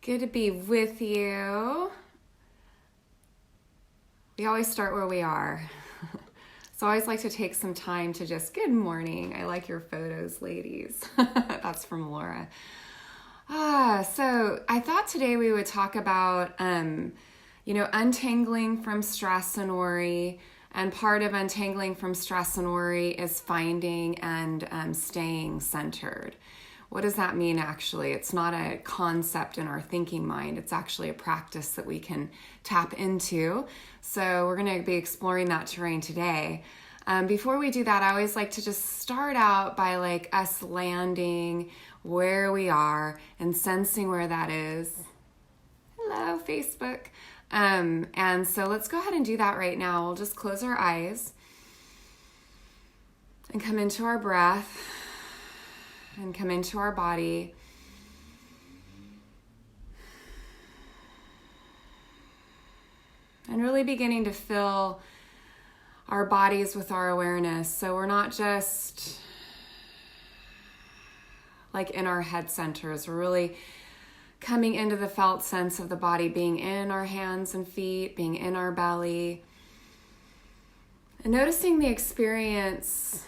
Good to be with you. We always start where we are. So I always like to take some time to just, good morning. I like your photos, ladies. That's from Laura. So I thought today we would talk about, untangling from stress and worry. And part of untangling from stress and worry is finding and staying centered. What does that mean actually? It's not a concept in our thinking mind. It's actually a practice that we can tap into. So we're going to be exploring that terrain today. Before we do that, I always like to just start out by us landing where we are and sensing where that is. Hello, Facebook. And so let's go ahead and do that right now. We'll just close our eyes and come into our breath. And come into our body. And really beginning to fill our bodies with our awareness. So we're not just in our head centers. We're really coming into the felt sense of the body, being in our hands and feet, being in our belly. And noticing the experience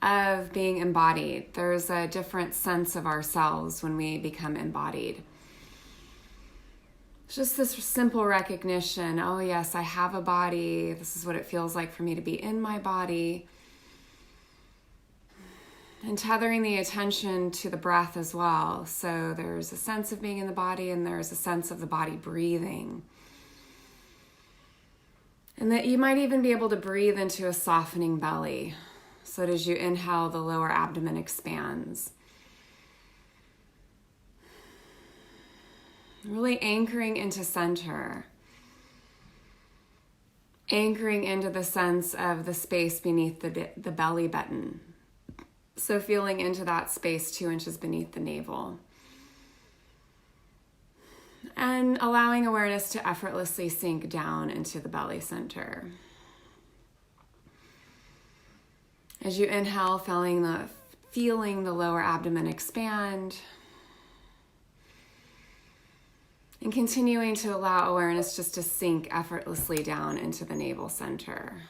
of being embodied. There's a different sense of ourselves when we become embodied. It's just this simple recognition, oh yes, I have a body. This is what it feels like for me to be in my body. And tethering the attention to the breath as well. So there's a sense of being in the body and there's a sense of the body breathing. And that you might even be able to breathe into a softening belly. So that as you inhale, the lower abdomen expands. Really anchoring into center. Anchoring into the sense of the space beneath the belly button. So feeling into that space 2 inches beneath the navel. And allowing awareness to effortlessly sink down into the belly center. As you inhale, feeling the lower abdomen expand. And continuing to allow awareness just to sink effortlessly down into the navel center.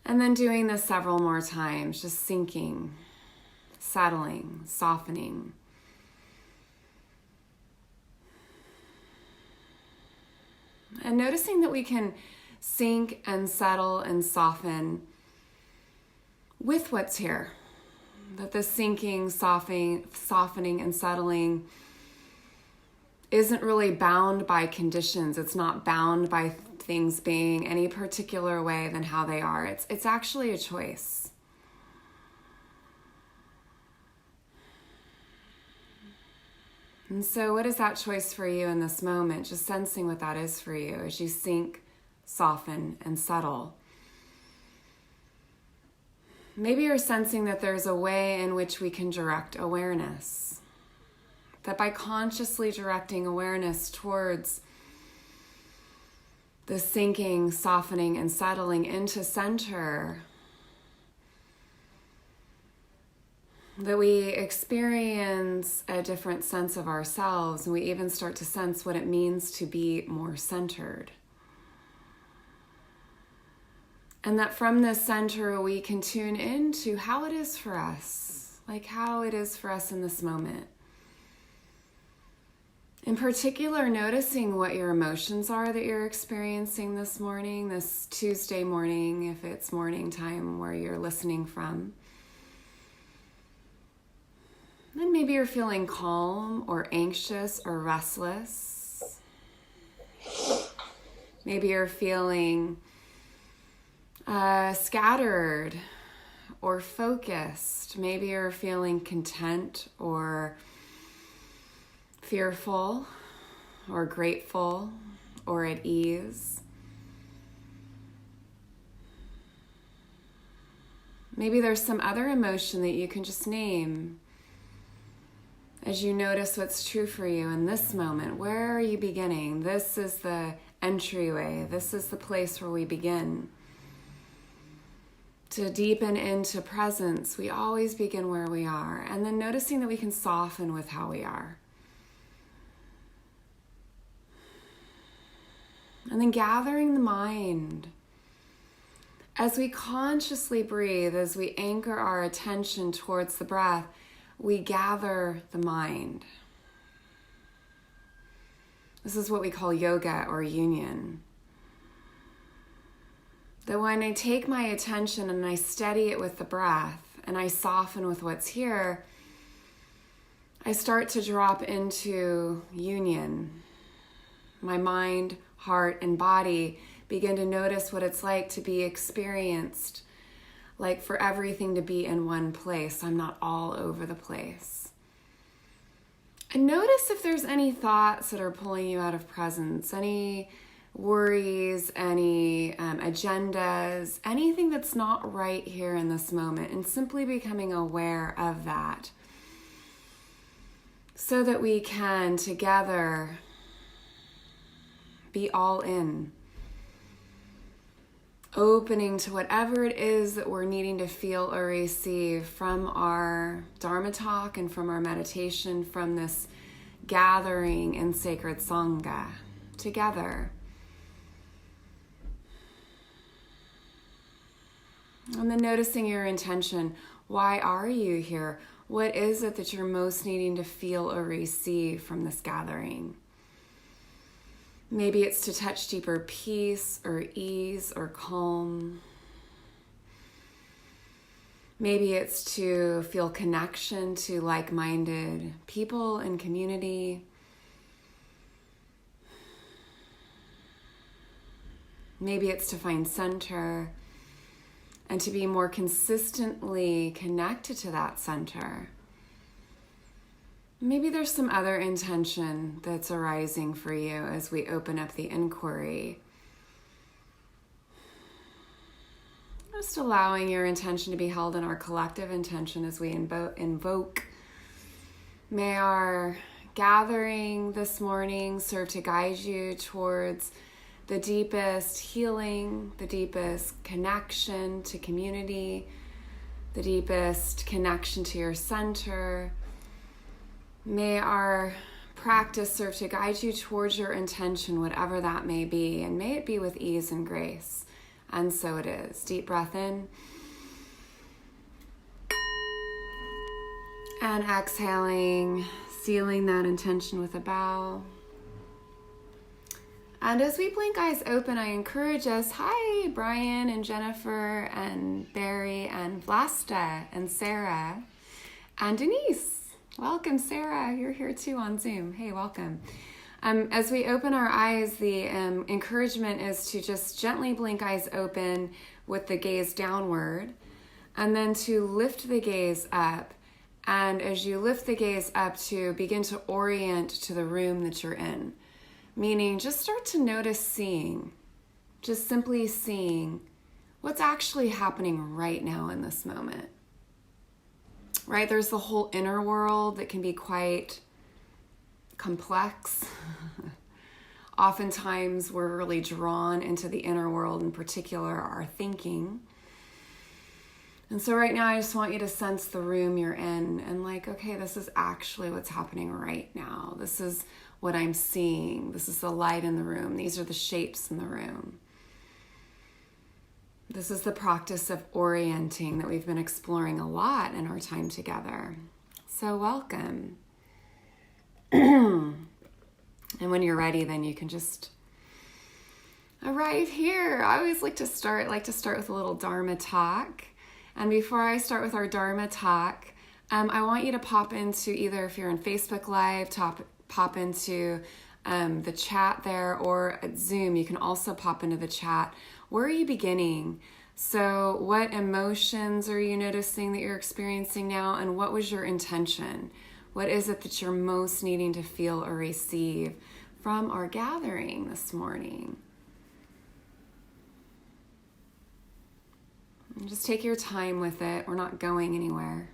And then doing this several more times, just sinking, settling, softening. And noticing that we can sink and settle and soften with what's here. That the sinking, softening, and settling isn't really bound by conditions. It's not bound by things being any particular way than how they are. It's actually a choice. And so what is that choice for you in this moment? Just sensing what that is for you as you sink, soften, and settle. Maybe you're sensing that there's a way in which we can direct awareness. That by consciously directing awareness towards the sinking, softening, and settling into center, that we experience a different sense of ourselves, and we even start to sense what it means to be more centered. And that from this center, we can tune into how it is for us, how it is for us in this moment. In particular, noticing what your emotions are that you're experiencing this morning, this Tuesday morning, if it's morning time where you're listening from. Then maybe you're feeling calm or anxious or restless. Maybe you're feeling scattered or focused. Maybe you're feeling content or fearful or grateful or at ease. Maybe there's some other emotion that you can just name as you notice what's true for you in this moment. Where are you beginning? This is the entryway. This is the place where we begin to deepen into presence, we always begin where we are, and then noticing that we can soften with how we are. And then gathering the mind. As we consciously breathe, as we anchor our attention towards the breath, we gather the mind. This is what we call yoga or union. That when I take my attention and I steady it with the breath and I soften with what's here, I start to drop into union. My mind, heart, and body begin to notice what it's like to be experienced, like for everything to be in one place. I'm not all over the place. And notice if there's any thoughts that are pulling you out of presence, any worries, any agendas, anything that's not right here in this moment, and simply becoming aware of that so that we can together be all in, opening to whatever it is that we're needing to feel or receive from our dharma talk and from our meditation, from this gathering in sacred sangha together. And then noticing your intention. Why are you here? What is it that you're most needing to feel or receive from this gathering? Maybe it's to touch deeper peace or ease or calm. Maybe it's to feel connection to like-minded people and community. Maybe it's to find center and to be more consistently connected to that center. Maybe there's some other intention that's arising for you as we open up the inquiry. Just allowing your intention to be held in our collective intention as we invoke. May our gathering this morning serve to guide you towards the deepest healing, the deepest connection to community, the deepest connection to your center. May our practice serve to guide you towards your intention, whatever that may be, and may it be with ease and grace. And so it is. Deep breath in. And exhaling, sealing that intention with a bow. And as we blink eyes open, I encourage us, hi, Brian and Jennifer and Barry and Vlasta and Sarah and Denise. Welcome, Sarah. You're here too on Zoom. Hey, welcome. As we open our eyes, the encouragement is to just gently blink eyes open with the gaze downward, and then to lift the gaze up. And as you lift the gaze up, to begin to orient to the room that you're in. Meaning, just start to notice seeing, just simply seeing what's actually happening right now in this moment. Right? There's the whole inner world that can be quite complex. Oftentimes, we're really drawn into the inner world, in particular, our thinking. And so right now, I just want you to sense the room you're in and like, okay, this is actually what's happening right now. This is what I'm seeing. This is the light in the room. These are the shapes in the room. This is the practice of orienting that we've been exploring a lot in our time together. So welcome. And when you're ready, then you can just arrive here. I always like to start with a little Dharma talk. And before I start with our Dharma talk, I want you to pop into either, if you're in Facebook Live, pop into the chat there, or at Zoom, you can also pop into the chat. Where are you beginning? So what emotions are you noticing that you're experiencing now? And what was your intention? What is it that you're most needing to feel or receive from our gathering this morning? And just take your time with it. We're not going anywhere.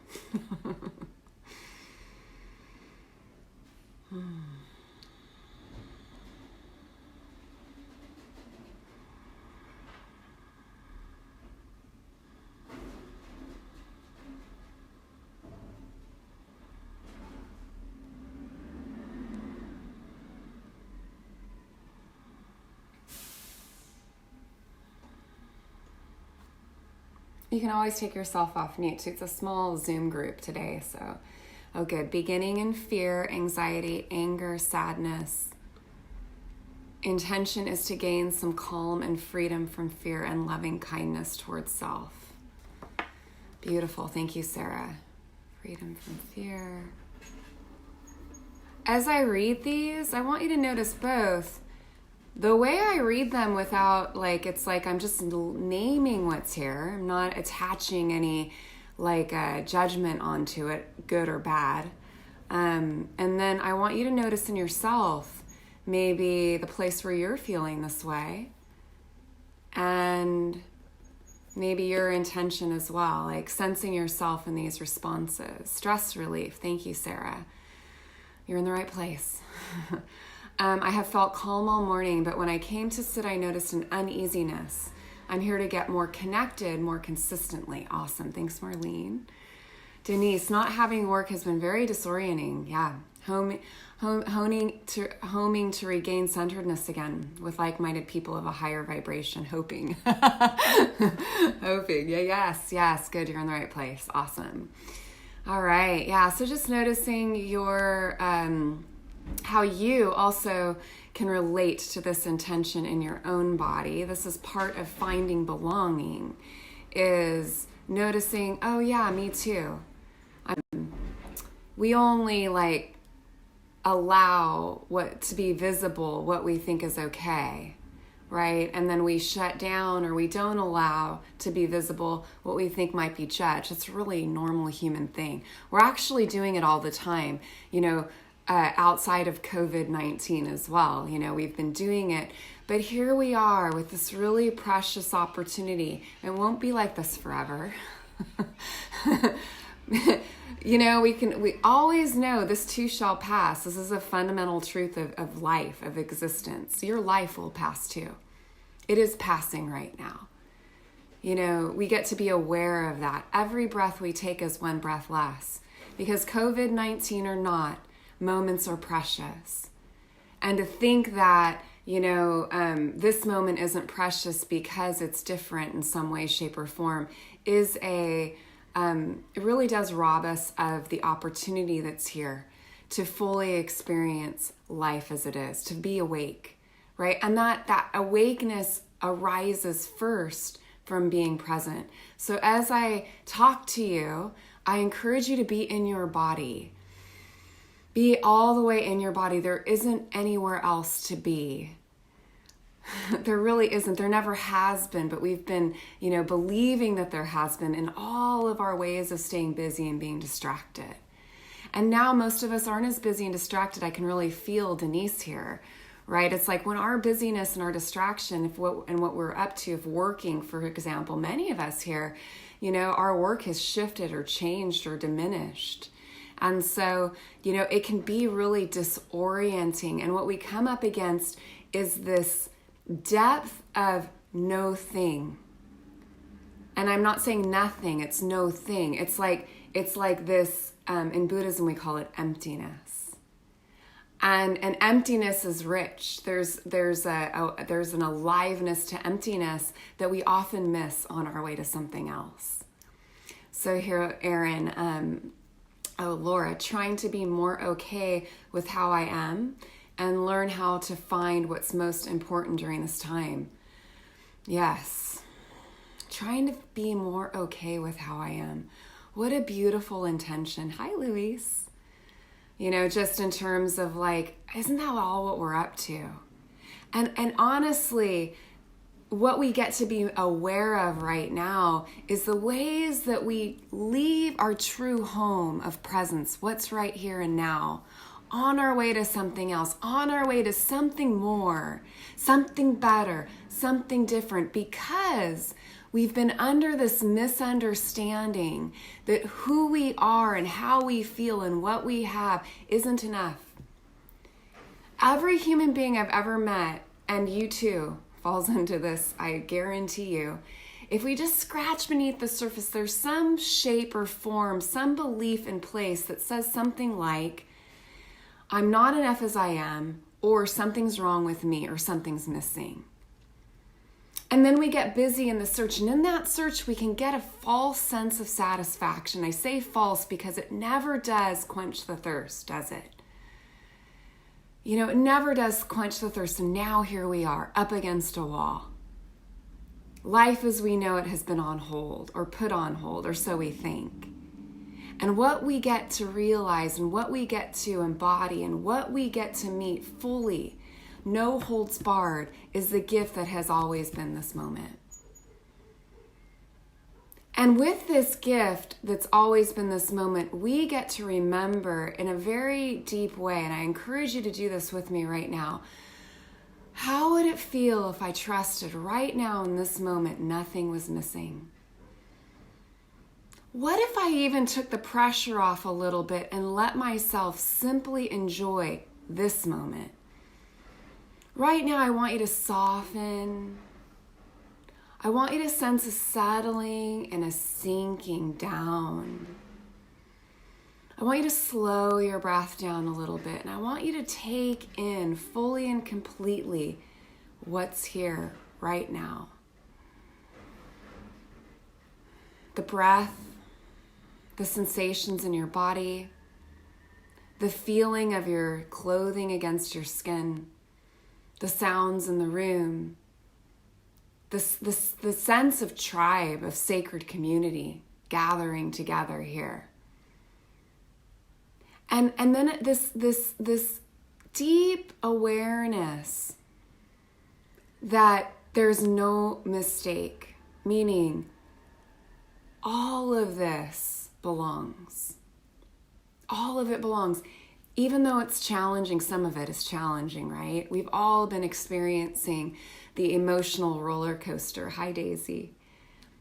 You can always take yourself off mute too. It's a small Zoom group today, so. Oh, good. Beginning in fear, anxiety, anger, sadness. Intention is to gain some calm and freedom from fear and loving kindness towards self. Beautiful. Thank you, Sarah. Freedom from fear. As I read these, I want you to notice both. The way I read them without, it's like I'm just naming what's here. I'm not attaching any, judgment onto it, good or bad. And then I want you to notice in yourself, maybe the place where you're feeling this way. And maybe your intention as well, sensing yourself in these responses. Stress relief. Thank you, Sarah. You're in the right place. I have felt calm all morning, but when I came to sit, I noticed an uneasiness. I'm here to get more connected, more consistently. Awesome. Thanks, Marlene. Denise, not having work has been very disorienting. Yeah. Homing to regain centeredness again with like-minded people of a higher vibration. Hoping. Hoping. Yeah, yes. Good. You're in the right place. Awesome. All right. Yeah. So just noticing your, how you also can relate to this intention in your own body. This is part of finding belonging, is noticing, oh yeah, me too. We only allow what to be visible, what we think is okay, right? And then we shut down, or we don't allow to be visible what we think might be judged. It's a really normal human thing. We're actually doing it all the time, outside of COVID-19 as well. We've been doing it, but here we are with this really precious opportunity. It won't be like this forever. We always know this too shall pass. This is a fundamental truth of life, of existence. Your life will pass too. It is passing right now. We get to be aware of that. Every breath we take is one breath less, because COVID-19 or not, moments are precious. And to think that, this moment isn't precious because it's different in some way, shape, or form is it really does rob us of the opportunity that's here to fully experience life as it is, to be awake, right? And that awakeness arises first from being present. So as I talk to you, I encourage you to be in your body. Be all the way in your body. There isn't anywhere else to be. There really isn't. There never has been, but we've been, believing that there has been in all of our ways of staying busy and being distracted. And now most of us aren't as busy and distracted. I can really feel Denise here, right? It's like when our busyness and our distraction, what we're up to, if working, for example, many of us here, our work has shifted or changed or diminished. And so, it can be really disorienting. And what we come up against is this depth of no thing. And I'm not saying nothing, it's no thing. It's like this, in Buddhism we call it emptiness. And emptiness is rich. There's an aliveness to emptiness that we often miss on our way to something else. So here, Erin, Laura, trying to be more okay with how I am and learn how to find what's most important during this time. Yes. Trying to be more okay with how I am. What a beautiful intention. Hi, Luis. Just in terms of isn't that all what we're up to? And honestly, what we get to be aware of right now is the ways that we leave our true home of presence, what's right here and now, on our way to something else, on our way to something more, something better, something different, because we've been under this misunderstanding that who we are and how we feel and what we have isn't enough. Every human being I've ever met, and you too, falls into this, I guarantee you. If we just scratch beneath the surface, there's some shape or form, some belief in place that says something like, I'm not enough as I am, or something's wrong with me, or something's missing. And then we get busy in the search. And in that search, we can get a false sense of satisfaction. I say false because it never does quench the thirst, does it? It never does quench the thirst. And now here we are, up against a wall. Life as we know it has been on hold, or put on hold, or so we think. And what we get to realize, and what we get to embody, and what we get to meet fully, no holds barred, is the gift that has always been this moment. And with this gift that's always been this moment, we get to remember in a very deep way, and I encourage you to do this with me right now. How would it feel if I trusted right now in this moment nothing was missing? What if I even took the pressure off a little bit and let myself simply enjoy this moment? Right now, I want you to soften. I want you to sense a settling and a sinking down. I want you to slow your breath down a little bit, and I want you to take in fully and completely what's here right now. The breath, the sensations in your body, the feeling of your clothing against your skin, the sounds in the room, the sense of tribe, of sacred community gathering together here. And then this deep awareness that there's no mistake, meaning all of this belongs. All of it belongs. Even though it's challenging, some of it is challenging, right? We've all been experiencing the emotional roller coaster. Hi, Daisy.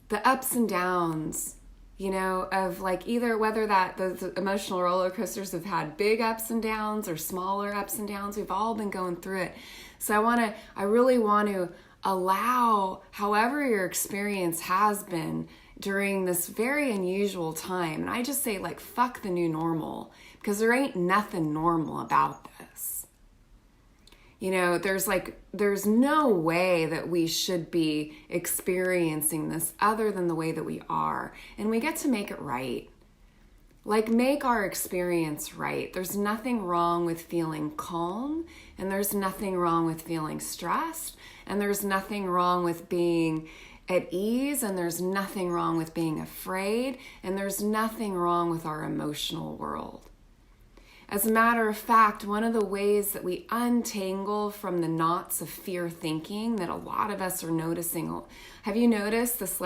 The ups and downs, of either whether those emotional roller coasters have had big ups and downs or smaller ups and downs. We've all been going through it. So I really want to allow however your experience has been during this very unusual time. And I just say fuck the new normal, because there ain't nothing normal about this. There's no way that we should be experiencing this other than the way that we are. And we get to make it right. Make our experience right. There's nothing wrong with feeling calm, and there's nothing wrong with feeling stressed, and there's nothing wrong with being at ease, and there's nothing wrong with being afraid, and there's nothing wrong with our emotional world. As a matter of fact, one of the ways that we untangle from the knots of fear thinking that a lot of us are noticing, have you noticed this,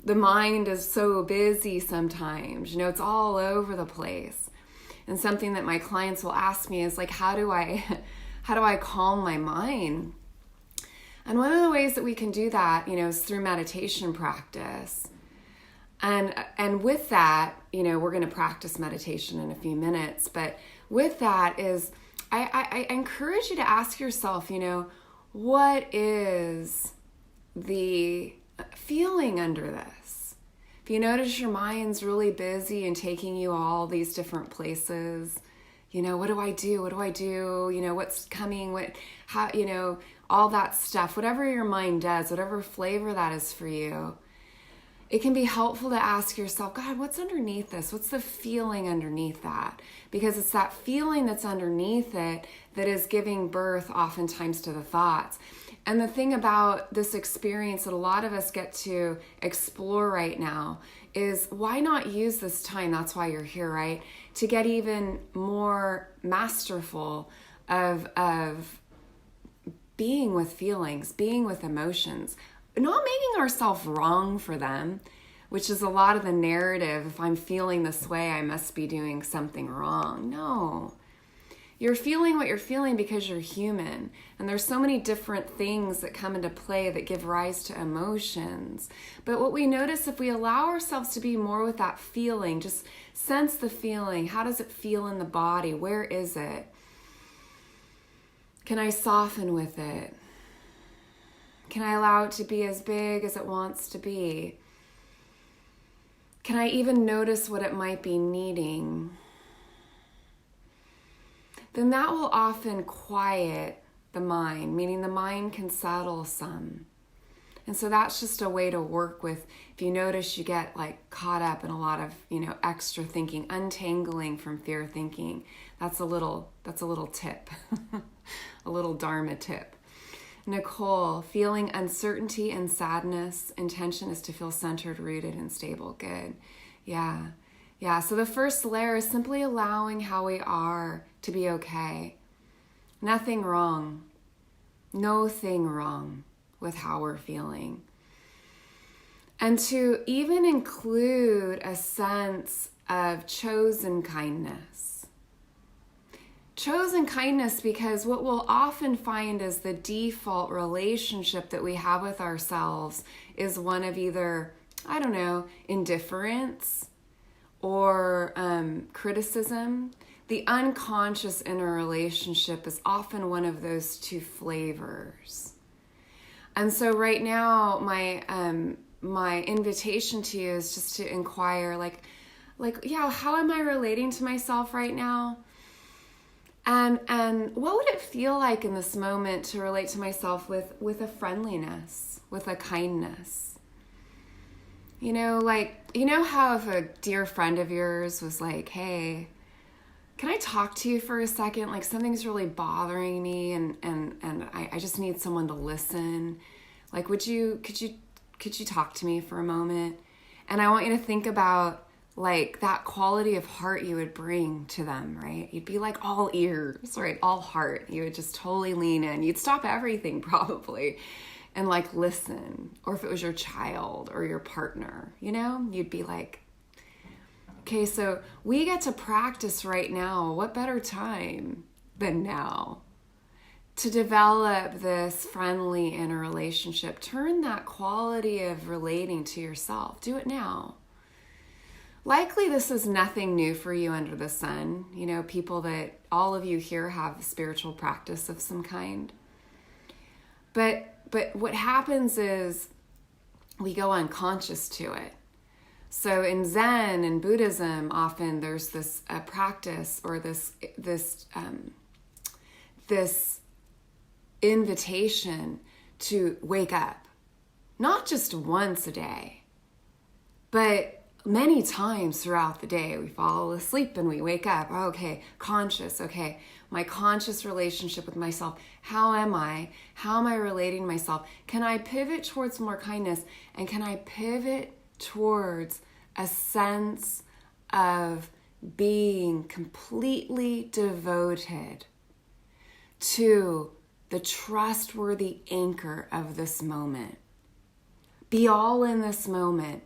the mind is so busy sometimes, it's all over the place. And something that my clients will ask me is how do I calm my mind? And one of the ways that we can do that, is through meditation practice. And with that, we're going to practice meditation in a few minutes. But with that is, I encourage you to ask yourself, what is the feeling under this? If you notice your mind's really busy and taking you all these different places, what do I do? What do I do? What's coming? All that stuff, whatever your mind does, whatever flavor that is for you, it can be helpful to ask yourself, God, what's underneath this? What's the feeling underneath that? Because it's that feeling that's underneath it that is giving birth oftentimes to the thoughts. And the thing about this experience that a lot of us get to explore right now is, why not use this time, that's why you're here, right? To get even more masterful of being with feelings, being with emotions, not making ourselves wrong for them, which is a lot of the narrative. If I'm feeling this way, I must be doing something wrong. No. You're feeling what you're feeling because you're human. And there's so many different things that come into play that give rise to emotions. But what we notice, if we allow ourselves to be more with that feeling, just sense the feeling. How does it feel in the body? Where is it? Can I soften with it? Can I allow it to be as big as it wants to be? Can I even notice what it might be needing? Then that will often quiet the mind, meaning the mind can settle some. And so that's just a way to work with, if you notice you get like caught up in a lot of, extra thinking, untangling from fear thinking. That's a little tip, a little dharma tip. Nicole, feeling uncertainty and sadness. Intention is to feel centered, rooted, and stable. Good. Yeah. So the first layer is simply allowing how we are to be okay. Nothing wrong. No thing wrong with how we're feeling. And to even include a sense of chosen kindness. Chosen kindness, because what we'll often find is the default relationship that we have with ourselves is one of either, indifference or criticism. The unconscious inner relationship is often one of those two flavors. And so right now, my invitation to you is just to inquire, how am I relating to myself right now? And what would it feel like in this moment to relate to myself with a friendliness, with a kindness? How if a dear friend of yours was like, hey, can I talk to you for a second? Like something's really bothering me and I just need someone to listen. Like, could you talk to me for a moment? And I want you to think about like that quality of heart you would bring to them, right? You'd be like all ears, right? All heart. You would just totally lean in. You'd stop everything probably and like listen. Or if it was your child or your partner, you'd be like, okay, so we get to practice right now. What better time than now to develop this friendly inner relationship? Turn that quality of relating to yourself. Do it now. Likely this is nothing new for you under the sun. People that all of you here have spiritual practice of some kind. But what happens is we go unconscious to it. So in Zen and Buddhism, often there's this practice or this invitation to wake up, not just once a day, but many times throughout the day. We fall asleep and we wake up. Okay, conscious. Okay, my conscious relationship with myself. How am I? How am I relating to myself? Can I pivot towards more kindness? And can I pivot towards a sense of being completely devoted to the trustworthy anchor of this moment? Be all in this moment,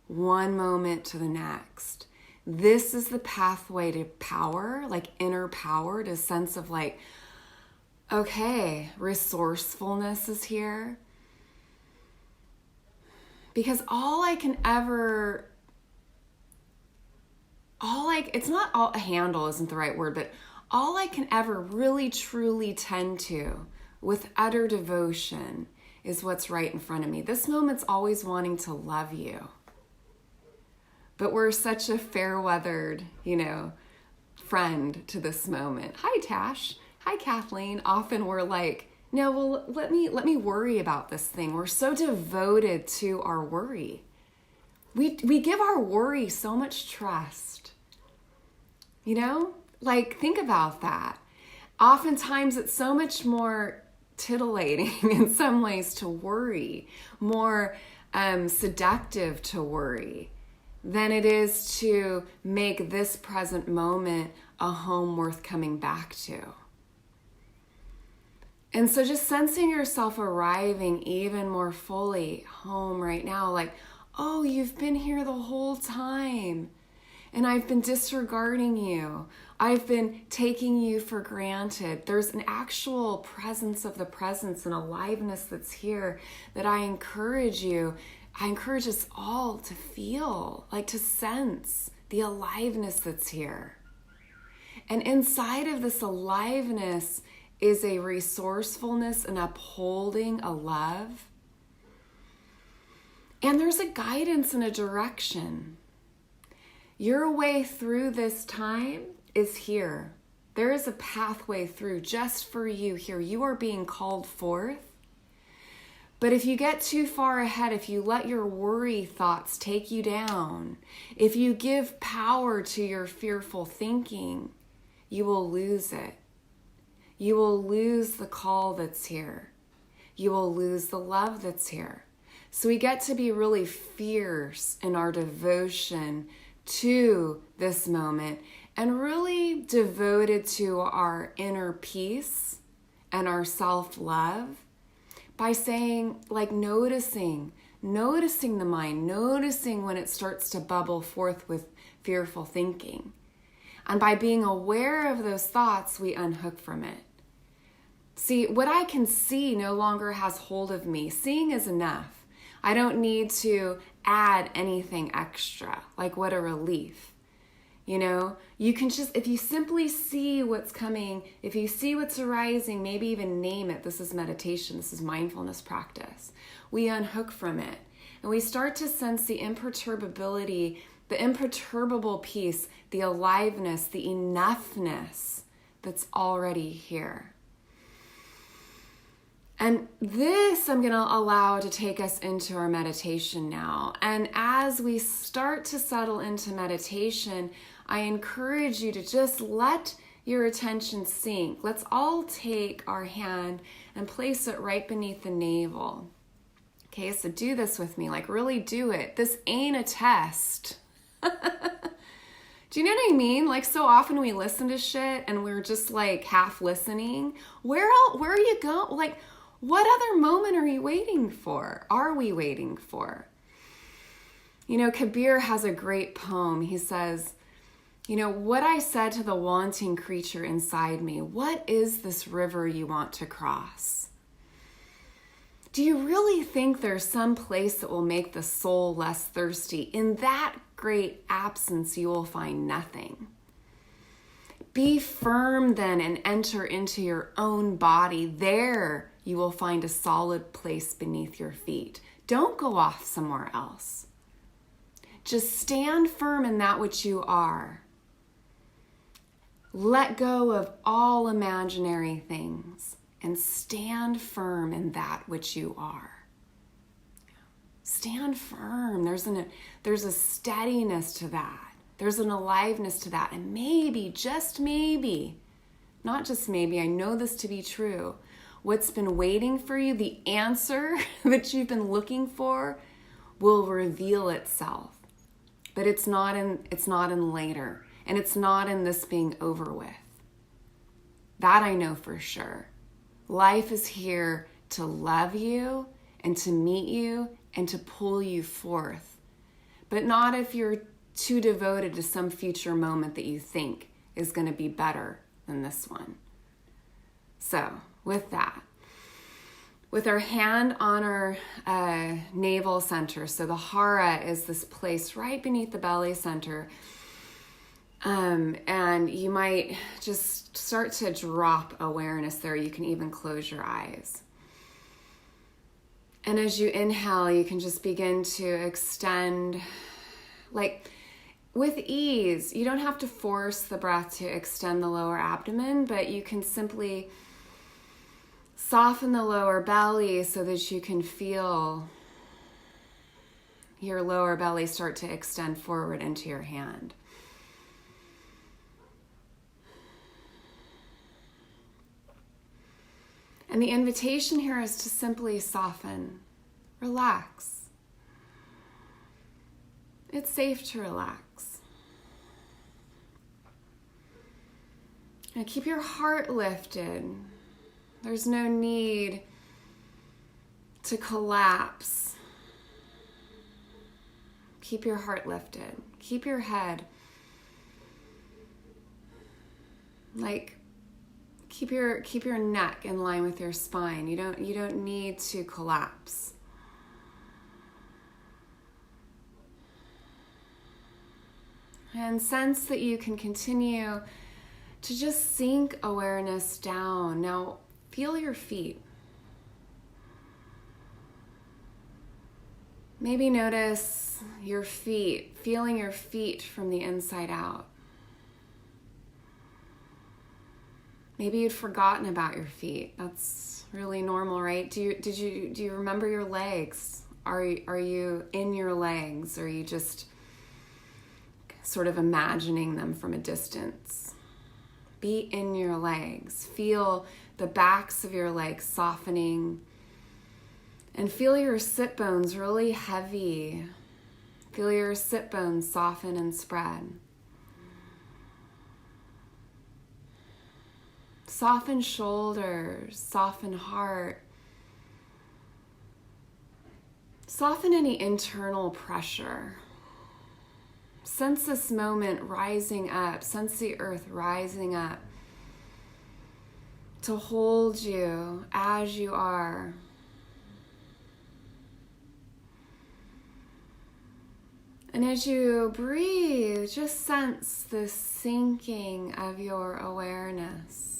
one moment to the next. This is the pathway to power, like inner power, to sense of like, okay, resourcefulness is here. Because handle isn't the right word, but all I can ever really truly tend to with utter devotion is what's right in front of me. This moment's always wanting to love you. But we're such a fair-weathered, friend to this moment. Hi, Tash. Hi, Kathleen. Often we're like, no, well, let me worry about this thing. We're so devoted to our worry. We give our worry so much trust. Think about that. Oftentimes it's so much more titillating in some ways to worry, more seductive to worry than it is to make this present moment a home worth coming back to. And so just sensing yourself arriving even more fully home right now, like, oh, you've been here the whole time and I've been disregarding you. I've been taking you for granted. There's an actual presence of the presence and aliveness that's here that I encourage us all to feel, like to sense the aliveness that's here. And inside of this aliveness is a resourcefulness and upholding a love. And there's a guidance and a direction. Your way through this time is here. There is a pathway through just for you here. You are being called forth. But if you get too far ahead, if you let your worry thoughts take you down, if you give power to your fearful thinking, you will lose it. You will lose the call that's here. You will lose the love that's here. So we get to be really fierce in our devotion to this moment and really devoted to our inner peace and our self-love by saying, like, noticing the mind, noticing when it starts to bubble forth with fearful thinking. And by being aware of those thoughts, we unhook from it. See, what I can see no longer has hold of me. Seeing is enough. I don't need to add anything extra. Like, what a relief. You know, you can just, if you simply see what's coming, if you see what's arising, maybe even name it. This is meditation. This is mindfulness practice. We unhook from it. And we start to sense the imperturbability, the imperturbable peace, the aliveness, the enoughness that's already here. And this I'm going to allow to take us into our meditation now. And as we start to settle into meditation, I encourage you to just let your attention sink. Let's all take our hand and place it right beneath the navel. Okay, so do this with me, like really do it. This ain't a test. Do you know what I mean? Like, so often we listen to shit and we're just like half listening. Where are you going? Like, what other moment are you waiting for? Are we waiting for? You know, Kabir has a great poem. He says, you know, what I said to the wanting creature inside me, what is this river you want to cross? Do you really think there's some place that will make the soul less thirsty? In that great absence, you will find nothing. Be firm then and enter into your own body. There you will find a solid place beneath your feet. Don't go off somewhere else. Just stand firm in that which you are. Let go of all imaginary things and stand firm in that which you are. Stand firm. There's a steadiness to that. There's an aliveness to that. And maybe, just maybe, not just maybe, I know this to be true, what's been waiting for you, the answer that you've been looking for, will reveal itself. But it's not in later. And it's not in this being over with. That I know for sure. Life is here to love you and to meet you and to pull you forth. But not if you're too devoted to some future moment that you think is going to be better than this one. So, with that, with our hand on our navel center, so the hara is this place right beneath the belly center, and you might just start to drop awareness there. You can even close your eyes. And as you inhale, you can just begin to extend, like with ease. You don't have to force the breath to extend the lower abdomen, but you can simply soften the lower belly so that you can feel your lower belly start to extend forward into your hand. And the invitation here is to simply soften, relax. It's safe to relax. Now keep your heart lifted. There's no need to collapse. Keep your heart lifted. Keep your head. Like, keep your neck in line with your spine. You don't need to collapse. And sense that you can continue to just sink awareness down. Now, feel your feet. Maybe notice your feet, feeling your feet from the inside out. Maybe you'd forgotten about your feet. That's really normal, right? Do you remember your legs? Are you in your legs, or are you just sort of imagining them from a distance? Be in your legs. Feel the backs of your legs softening, and feel your sit bones really heavy. Feel your sit bones soften and spread. Soften shoulders, soften heart. Soften any internal pressure. Sense this moment rising up. Sense the earth rising up to hold you as you are. And as you breathe, just sense the sinking of your awareness.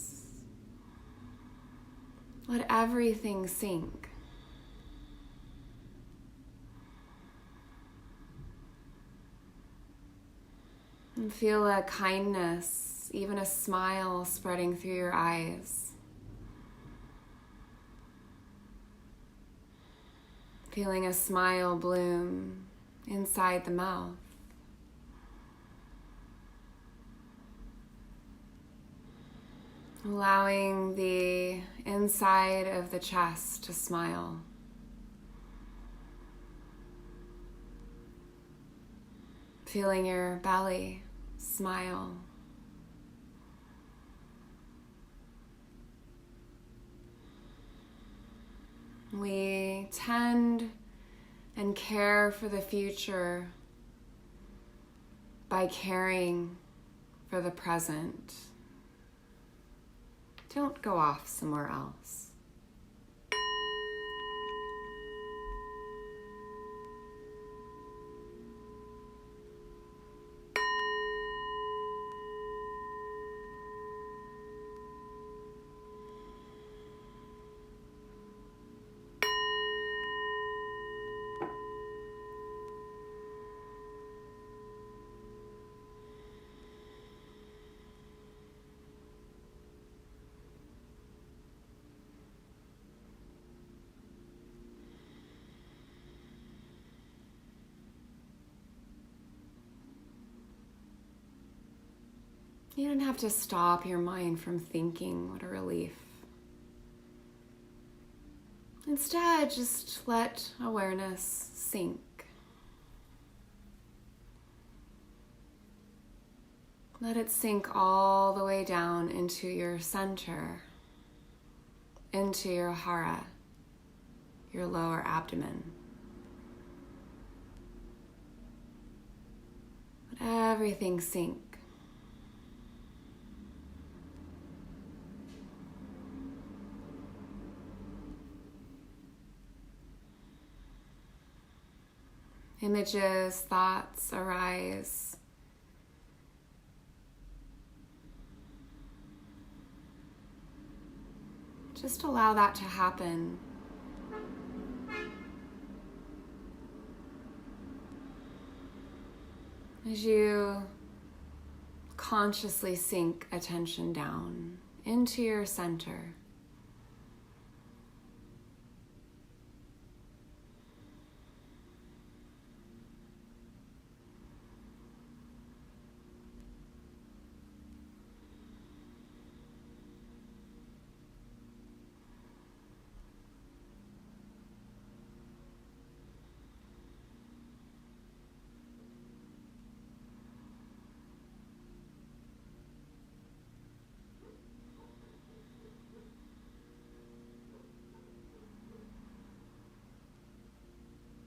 Let everything sink. And feel a kindness, even a smile spreading through your eyes. Feeling a smile bloom inside the mouth. Allowing the inside of the chest to smile. Feeling your belly smile. We tend and care for the future by caring for the present. Don't go off somewhere else. You don't have to stop your mind from thinking. What a relief. Instead, just let awareness sink. Let it sink all the way down into your center, into your hara, your lower abdomen. Let everything sink. Images, thoughts arise. Just allow that to happen. As you consciously sink attention down into your center.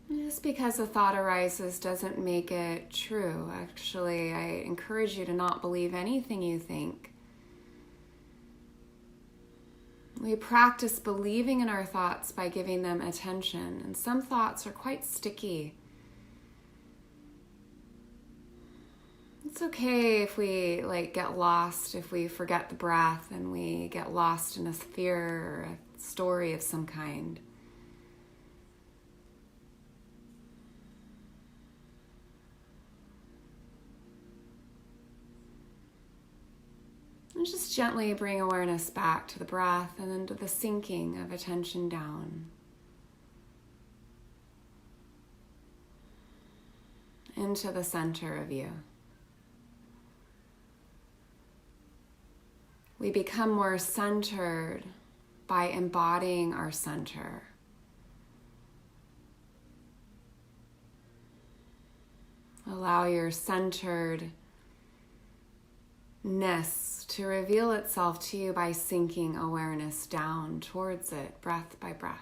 Just because a thought arises doesn't make it true. Actually, I encourage you to not believe anything you think. We practice believing in our thoughts by giving them attention, and some thoughts are quite sticky. It's okay if we get lost, if we forget the breath and we get lost in a fear or a story of some kind. And just gently bring awareness back to the breath and then to the sinking of attention down. Into the center of you. We become more centered by embodying our center. Allow your centeredness to reveal itself to you by sinking awareness down towards it, breath by breath.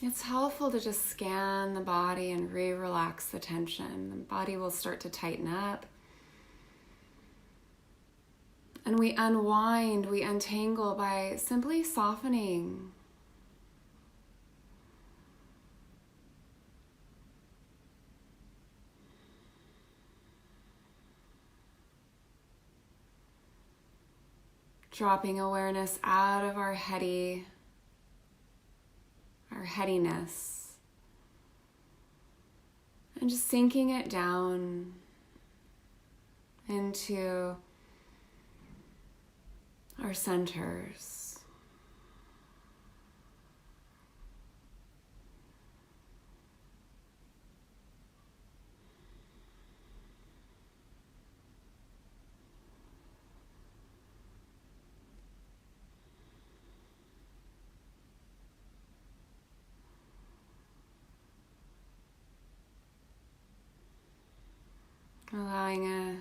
It's helpful to just scan the body and re-relax the tension. The body will start to tighten up. And we unwind, we untangle by simply softening. Dropping awareness out of our headiness, and just sinking it down into our centers. Allowing a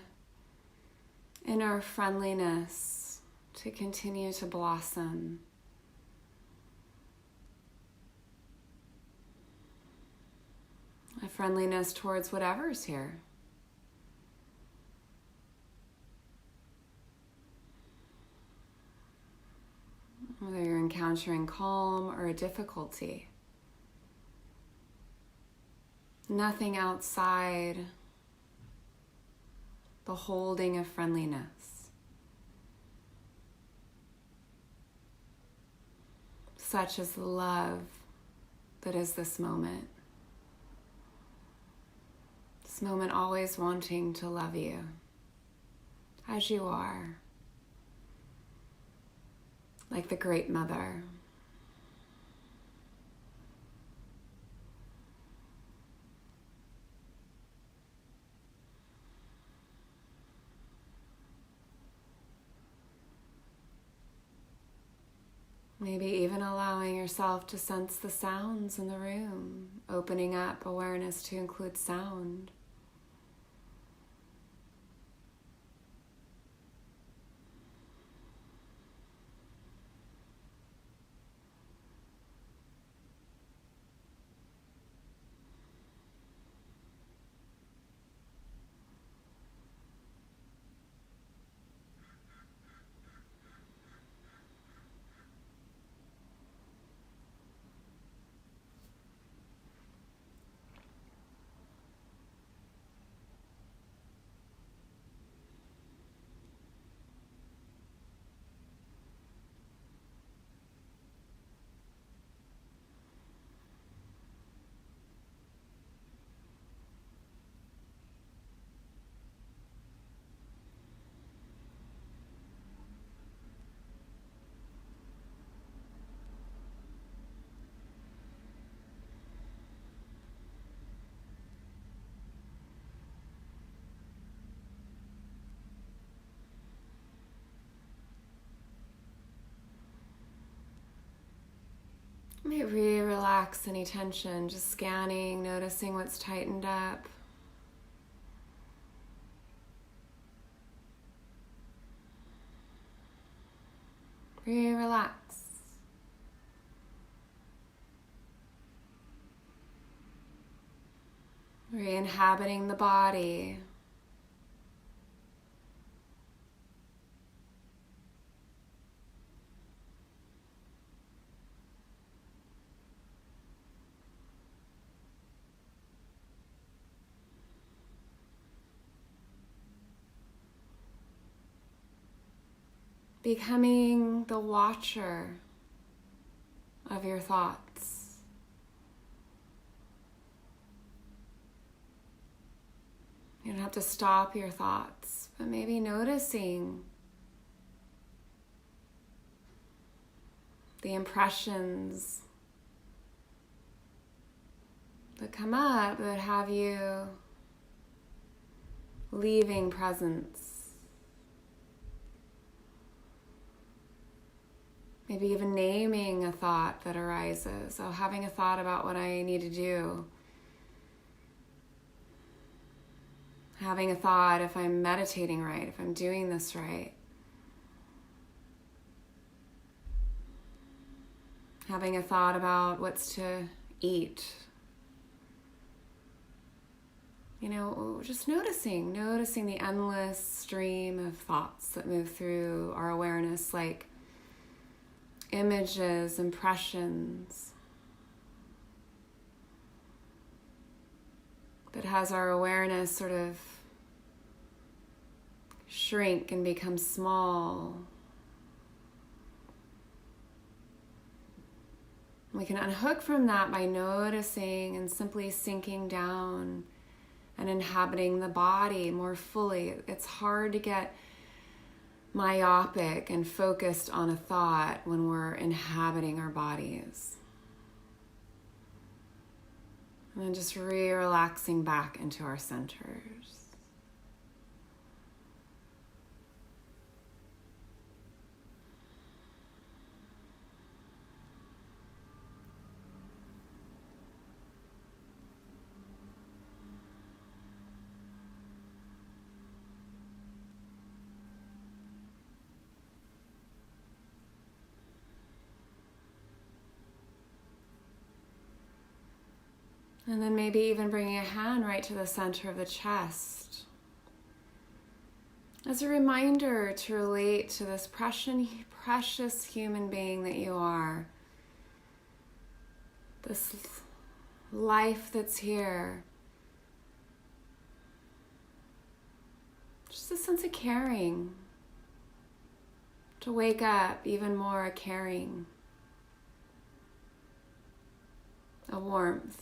inner friendliness to continue to blossom. A friendliness towards whatever's here. Whether you're encountering calm or a difficulty. Nothing outside the holding of friendliness. Such is the love that is this moment. This moment always wanting to love you as you are, like the Great Mother. Maybe even allowing yourself to sense the sounds in the room, opening up awareness to include sound. You might relax any tension, just scanning, noticing what's tightened up. Relax. Re-inhabiting the body. Becoming the watcher of your thoughts. You don't have to stop your thoughts, but maybe noticing the impressions that come up that have you leaving presence. Maybe even naming a thought that arises. Oh, having a thought about what I need to do. Having a thought if I'm meditating right, if I'm doing this right. Having a thought about what's to eat. You know, just noticing the endless stream of thoughts that move through our awareness, like images, impressions, that has our awareness sort of shrink and become small. We can unhook from that by noticing and simply sinking down and inhabiting the body more fully. It's hard to get myopic and focused on a thought when we're inhabiting our bodies. And then just relaxing back into our centers. And then maybe even bringing a hand right to the center of the chest as a reminder to relate to this precious human being that you are. This life that's here. Just a sense of caring. To wake up even more caring. A warmth.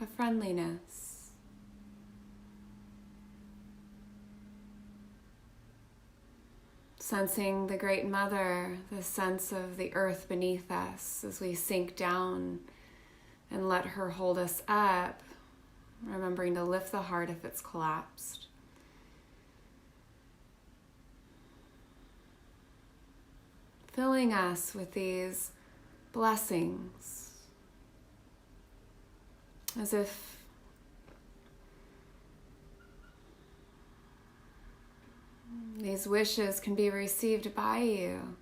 A friendliness. Sensing the Great Mother, the sense of the earth beneath us as we sink down and let her hold us up, remembering to lift the heart if it's collapsed. Filling us with these blessings. As if these wishes can be received by you,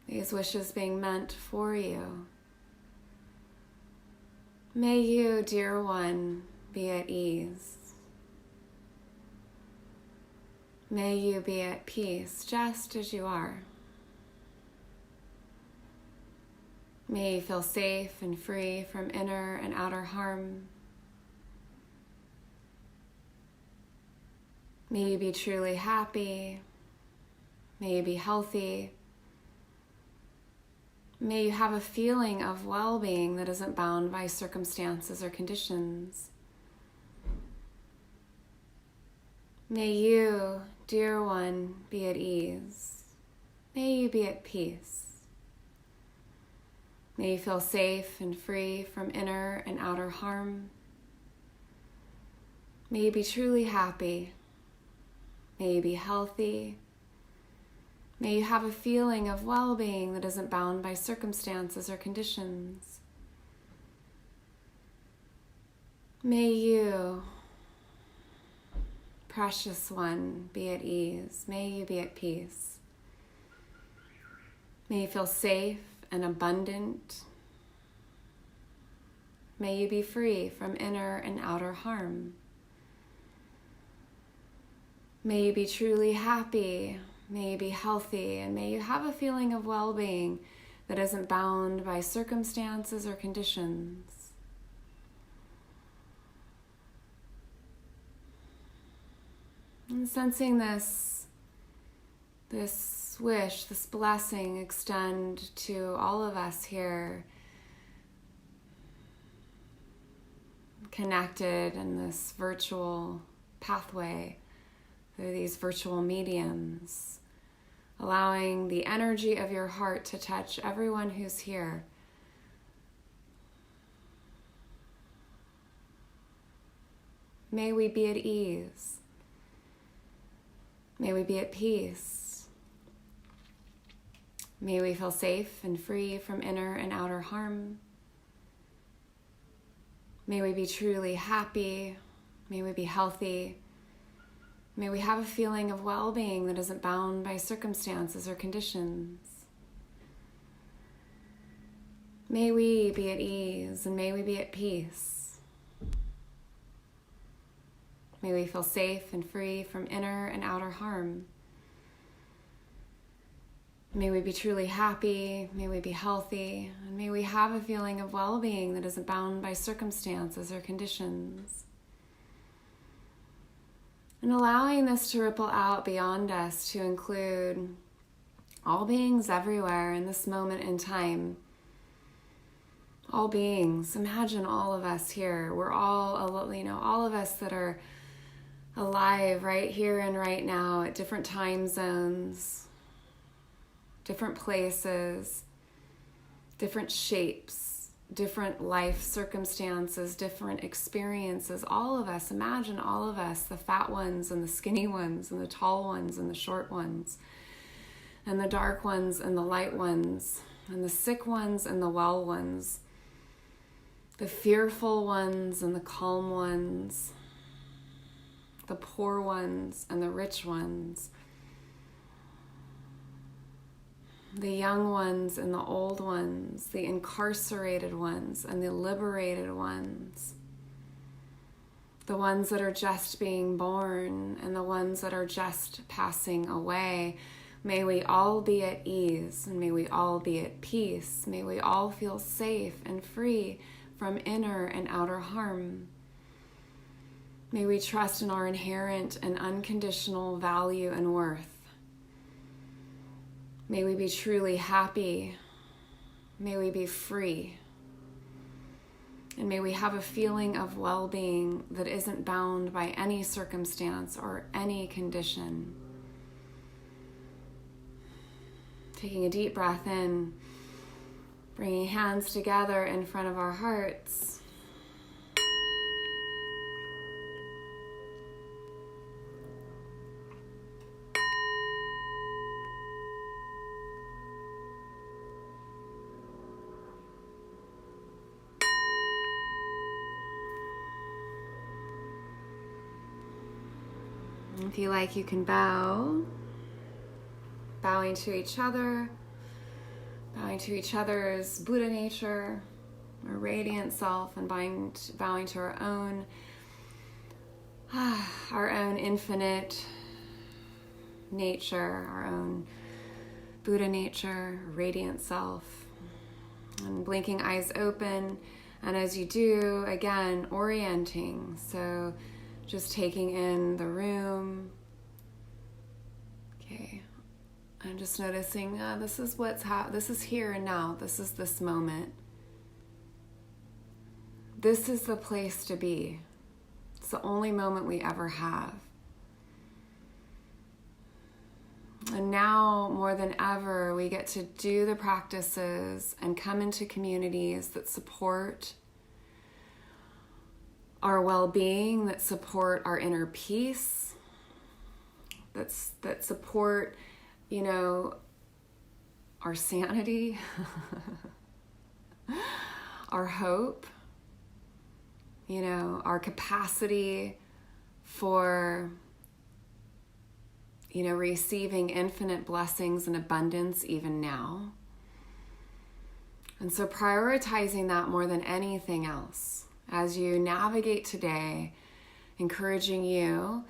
these wishes being meant for you. May you, dear one, be at ease. May you be at peace just as you are. May you feel safe and free from inner and outer harm. May you be truly happy. May you be healthy. May you have a feeling of well-being that isn't bound by circumstances or conditions. May you, dear one, be at ease. May you be at peace. May you feel safe and free from inner and outer harm. May you be truly happy. May you be healthy. May you have a feeling of well-being that isn't bound by circumstances or conditions. May you, precious one, be at ease. May you be at peace. May you feel safe and abundant. May you be free from inner and outer harm. May you be truly happy. May you be healthy, and may you have a feeling of well-being that isn't bound by circumstances or conditions. And sensing this wish, this blessing extend to all of us here, connected in this virtual pathway through these virtual mediums, allowing the energy of your heart to touch everyone who's here. May we be at ease. May we be at peace. May we feel safe and free from inner and outer harm. May we be truly happy. May we be healthy. May we have a feeling of well-being that isn't bound by circumstances or conditions. May we be at ease and may we be at peace. May we feel safe and free from inner and outer harm. May we be truly happy, may we be healthy, and may we have a feeling of well-being that isn't bound by circumstances or conditions. And allowing this to ripple out beyond us to include all beings everywhere in this moment in time. All beings, imagine all of us here. We're all of us that are alive right here and right now at different time zones, different places, different shapes, different life circumstances, different experiences. All of us, imagine all of us, the fat ones and the skinny ones and the tall ones and the short ones and the dark ones and the light ones and the sick ones and the well ones, the fearful ones and the calm ones, the poor ones and the rich ones, the young ones and the old ones, the incarcerated ones and the liberated ones, the ones that are just being born and the ones that are just passing away. May we all be at ease and may we all be at peace. May we all feel safe and free from inner and outer harm. May we trust in our inherent and unconditional value and worth. May we be truly happy. May we be free. And may we have a feeling of well-being that isn't bound by any circumstance or any condition. Taking a deep breath in, bringing hands together in front of our hearts. If you like, you can bow, bowing to each other, bowing to each other's Buddha nature, our radiant self, and bowing to our own infinite nature, our own Buddha nature, radiant self, and blinking eyes open. And as you do, again, orienting. So just taking in the room. Okay. I'm just noticing this is this is here and now. This is this moment. This is the place to be. It's the only moment we ever have. And now, more than ever, we get to do the practices and come into communities that support our well-being, that support our inner peace, that support, our sanity, our hope, our capacity for receiving infinite blessings and abundance even now. And so prioritizing that more than anything else as you navigate today, I'm encouraging you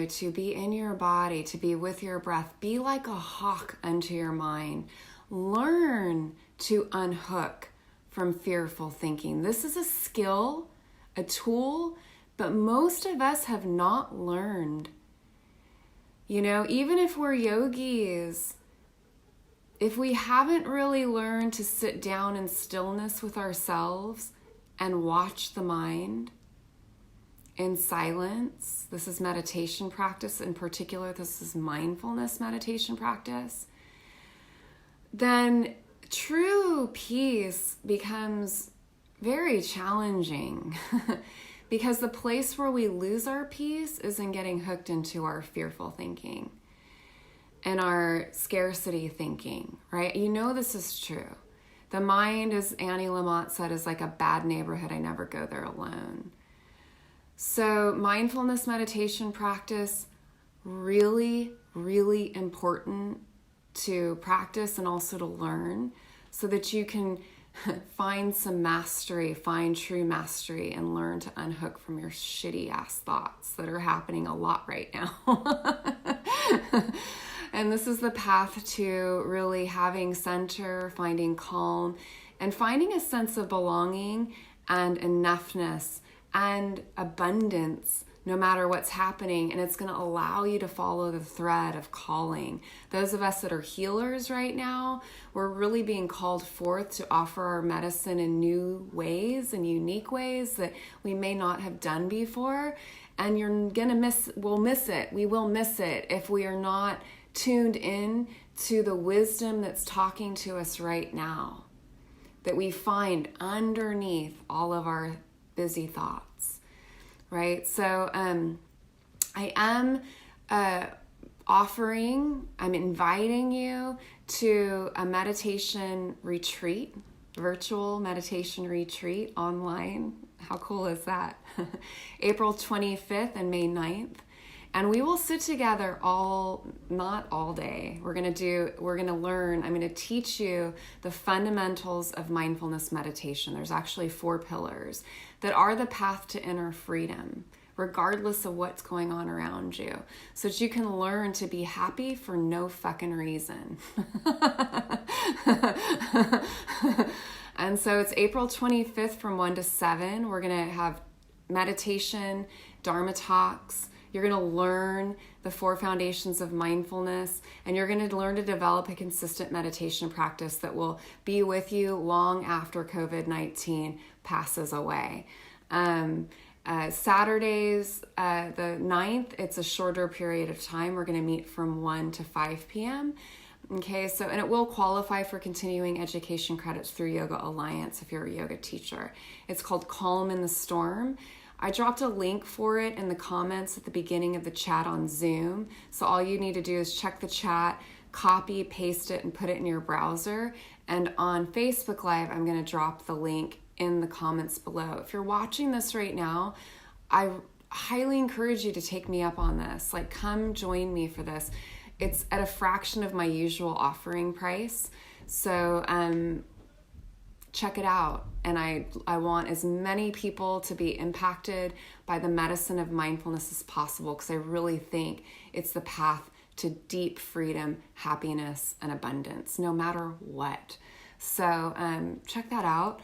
to be in your body, to be with your breath. Be like a hawk unto your mind. Learn to unhook from fearful thinking. This is a skill, a tool, but most of us have not learned. Even if we're yogis, if we haven't really learned to sit down in stillness with ourselves and watch the mind in silence, this is meditation practice in particular, this is mindfulness meditation practice, then true peace becomes very challenging because the place where we lose our peace is in getting hooked into our fearful thinking and our scarcity thinking, right? This is true. The mind, as Annie Lamott said, is like a bad neighborhood. I never go there alone. So mindfulness meditation practice, really, really important to practice and also to learn so that you can find some mastery, find true mastery, and learn to unhook from your shitty ass thoughts that are happening a lot right now. And this is the path to really having center, finding calm, and finding a sense of belonging and enoughness and abundance no matter what's happening. And it's going to allow you to follow the thread of calling. Those of us that are healers right now, we're really being called forth to offer our medicine in new ways and unique ways that we may not have done before. And we'll miss it. We will miss it if we are not tuned in to the wisdom that's talking to us right now, that we find underneath all of our busy thoughts, right? So I am I'm inviting you to a meditation retreat, virtual meditation retreat online. How cool is that? April 25th and May 9th. And we will sit together not all day. We're going to learn, I'm going to teach you the fundamentals of mindfulness meditation. There's actually 4 pillars that are the path to inner freedom, regardless of what's going on around you, so that you can learn to be happy for no fucking reason. And so it's April 25th from 1 to 7. We're going to have meditation, dharma talks. You're going to learn the 4 foundations of mindfulness, and you're going to learn to develop a consistent meditation practice that will be with you long after COVID-19 passes away. Saturdays, the 9th, it's a shorter period of time. We're going to meet from 1 to 5 p.m. Okay, and it will qualify for continuing education credits through Yoga Alliance if you're a yoga teacher. It's called Calm in the Storm. I dropped a link for it in the comments at the beginning of the chat on Zoom. So all you need to do is check the chat, copy, paste it, and put it in your browser. And on Facebook Live, I'm going to drop the link in the comments below. If you're watching this right now, I highly encourage you to take me up on this. Come join me for this. It's at a fraction of my usual offering price. So check it out. And I want as many people to be impacted by the medicine of mindfulness as possible, because I really think it's the path to deep freedom, happiness, and abundance, no matter what. So check that out.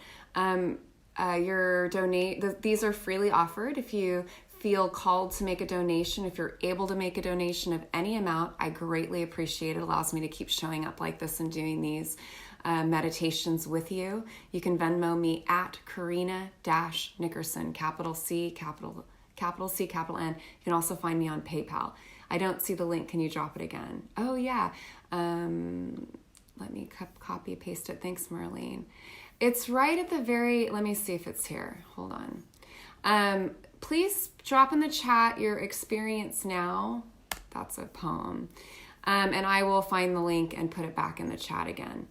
These are freely offered. If you feel called to make a donation, if you're able to make a donation of any amount, I greatly appreciate it. It allows me to keep showing up like this and doing these meditations with you. You can Venmo me at Karina-Nickerson, capital C, capital C, capital N. You can also find me on PayPal. I don't see the link. Can you drop it again? Oh yeah. Let me copy paste it. Thanks, Marlene. It's right at the let me see if it's here. Hold on. Please drop in the chat your experience now. That's a poem. And I will find the link and put it back in the chat again.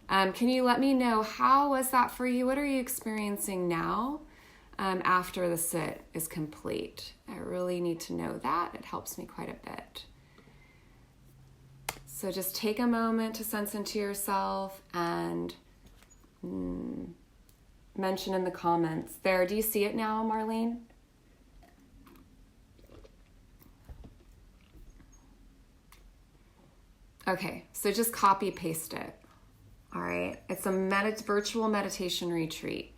Can you let me know, how was that for you? What are you experiencing now? after the sit is complete. I really need to know that. It helps me quite a bit. So just take a moment to sense into yourself and mention in the comments. There, do you see it now, Marlene? Okay, so just copy paste it. All right, it's a virtual meditation retreat.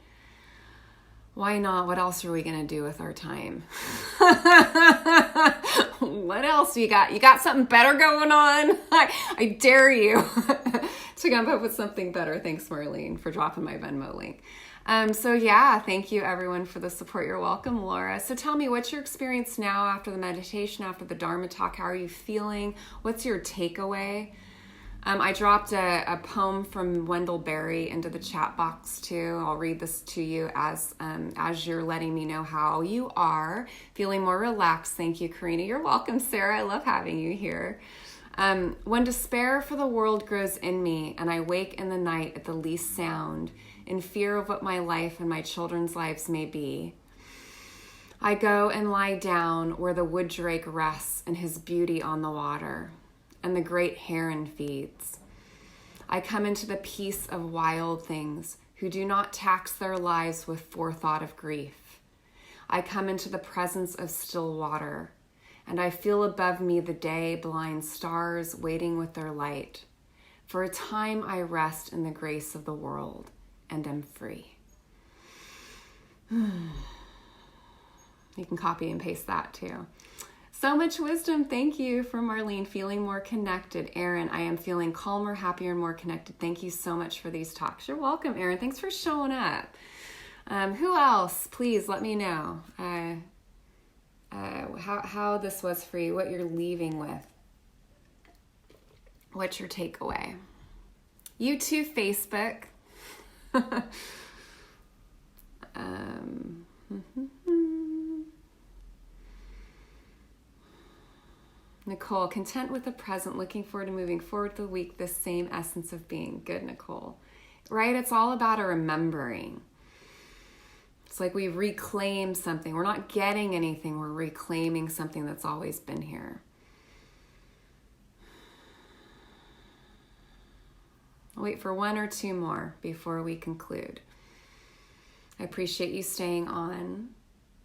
Why not? What else are we going to do with our time? What else you got? You got something better going on? I dare you to come up with something better. Thanks, Marlene, for dropping my Venmo link. So yeah, thank you everyone for the support. You're welcome, Laura. So tell me, what's your experience now after the meditation, after the Dharma talk? How are you feeling? What's your takeaway? I dropped a poem from Wendell Berry into the chat box too. I'll read this to you as you're letting me know how you are feeling more relaxed. Thank you, Karina. You're welcome, Sarah. I love having you here. When despair for the world grows in me and I wake in the night at the least sound, in fear of what my life and my children's lives may be, I go and lie down where the wood drake rests in his beauty on the water, and the great heron feeds. I come into the peace of wild things who do not tax their lives with forethought of grief. I come into the presence of still water, and I feel above me the day-blind stars waiting with their light. For a time I rest in the grace of the world and am free. You can copy and paste that too. So much wisdom. Thank you from Marlene. Feeling more connected. Erin, I am feeling calmer, happier, and more connected. Thank you so much for these talks. You're welcome, Erin. Thanks for showing up. Who else? Please let me know how this was for you, what you're leaving with. What's your takeaway? You too, Facebook. Nicole, content with the present, looking forward to moving forward the week, the same essence of being. Good, Nicole. Right? It's all about a remembering. It's like we reclaim something. We're not getting anything. We're reclaiming something that's always been here. I'll wait for one or two more before we conclude. I appreciate you staying on.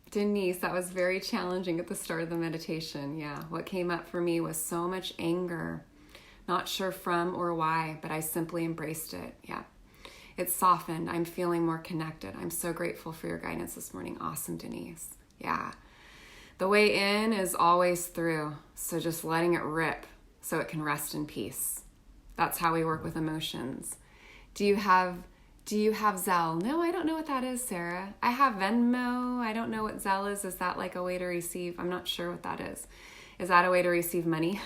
Denise, that was very challenging at the start of the meditation. Yeah, what came up for me was so much anger. Not sure from or why, but I simply embraced it. Yeah, it softened. I'm feeling more connected. I'm so grateful for your guidance this morning. Awesome, Denise. Yeah, the way in is always through. So just letting it rip so it can rest in peace. That's how we work with emotions. Do you have Zelle? No, I don't know what that is, Sarah. I have Venmo. I don't know what Zelle is. Is that like a way to receive? I'm not sure what that is. Is that a way to receive money?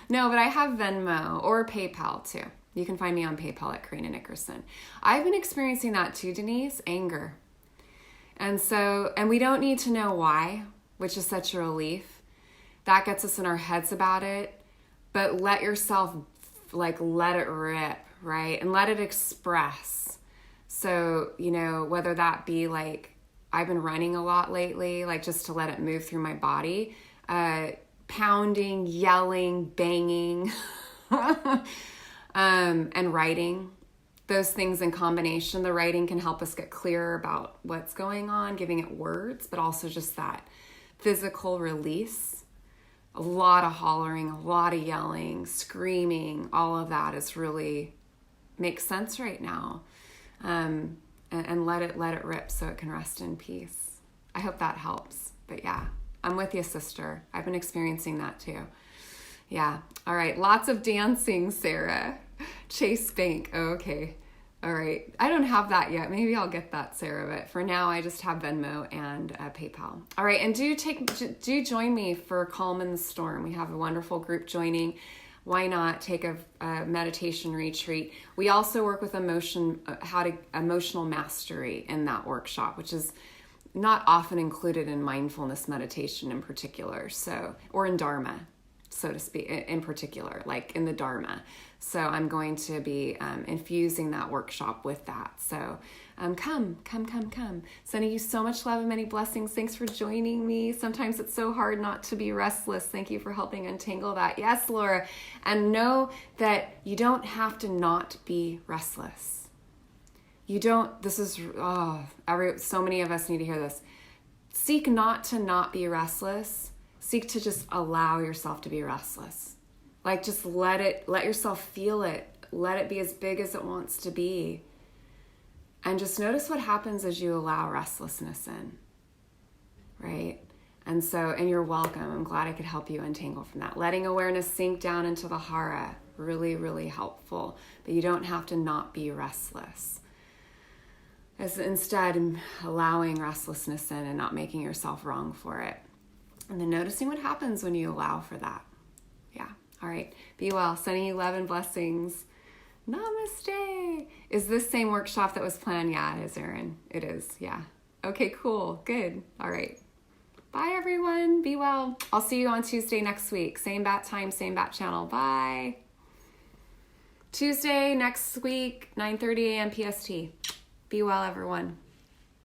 No, but I have Venmo or PayPal too. You can find me on PayPal at Karina Nickerson. I've been experiencing that too, Denise, anger. And we don't need to know why, which is such a relief. That gets us in our heads about it, but let yourself let it rip. Right? And let it express. So, whether that be like, I've been running a lot lately, like just to let it move through my body, pounding, yelling, banging, and writing. Those things in combination, the writing can help us get clearer about what's going on, giving it words, but also just that physical release. A lot of hollering, a lot of yelling, screaming, all of that is really makes sense right now. And let it rip so it can rest in peace. I hope that helps. But yeah, I'm with you, sister. I've been experiencing that too. Yeah. All right. Lots of dancing, Sarah. Chase Bank. Oh, okay. All right. I don't have that yet. Maybe I'll get that, Sarah. But for now, I just have Venmo and PayPal. All right. And do join me for Calm in the Storm. We have a wonderful group joining. Why not take a meditation retreat? We also work with emotional mastery in that workshop, which is not often included in mindfulness meditation in particular, or in Dharma. so to speak, in particular, like in the dharma. So I'm going to be infusing that workshop with that. So come. Sending you so much love and many blessings. Thanks for joining me. Sometimes it's so hard not to be restless. Thank you for helping untangle that. Yes, Laura. And know that you don't have to not be restless. You don't, this is, so many of us need to hear this. Seek not to not be restless. Seek to just allow yourself to be restless. Like just let yourself feel it. Let it be as big as it wants to be. And just notice what happens as you allow restlessness in, right? And you're welcome. I'm glad I could help you untangle from that. Letting awareness sink down into the hara, really, really helpful. But you don't have to not be restless. As instead, allowing restlessness in and not making yourself wrong for it. And then noticing what happens when you allow for that. Yeah. All right. Be well. Sending you love and blessings. Namaste. Is this same workshop that was planned? Yeah, it is, Erin. It is. Yeah. Okay, cool. Good. All right. Bye, everyone. Be well. I'll see you on Tuesday next week. Same bat time, same bat channel. Bye. Tuesday next week, 9:30 a.m. PST. Be well, everyone.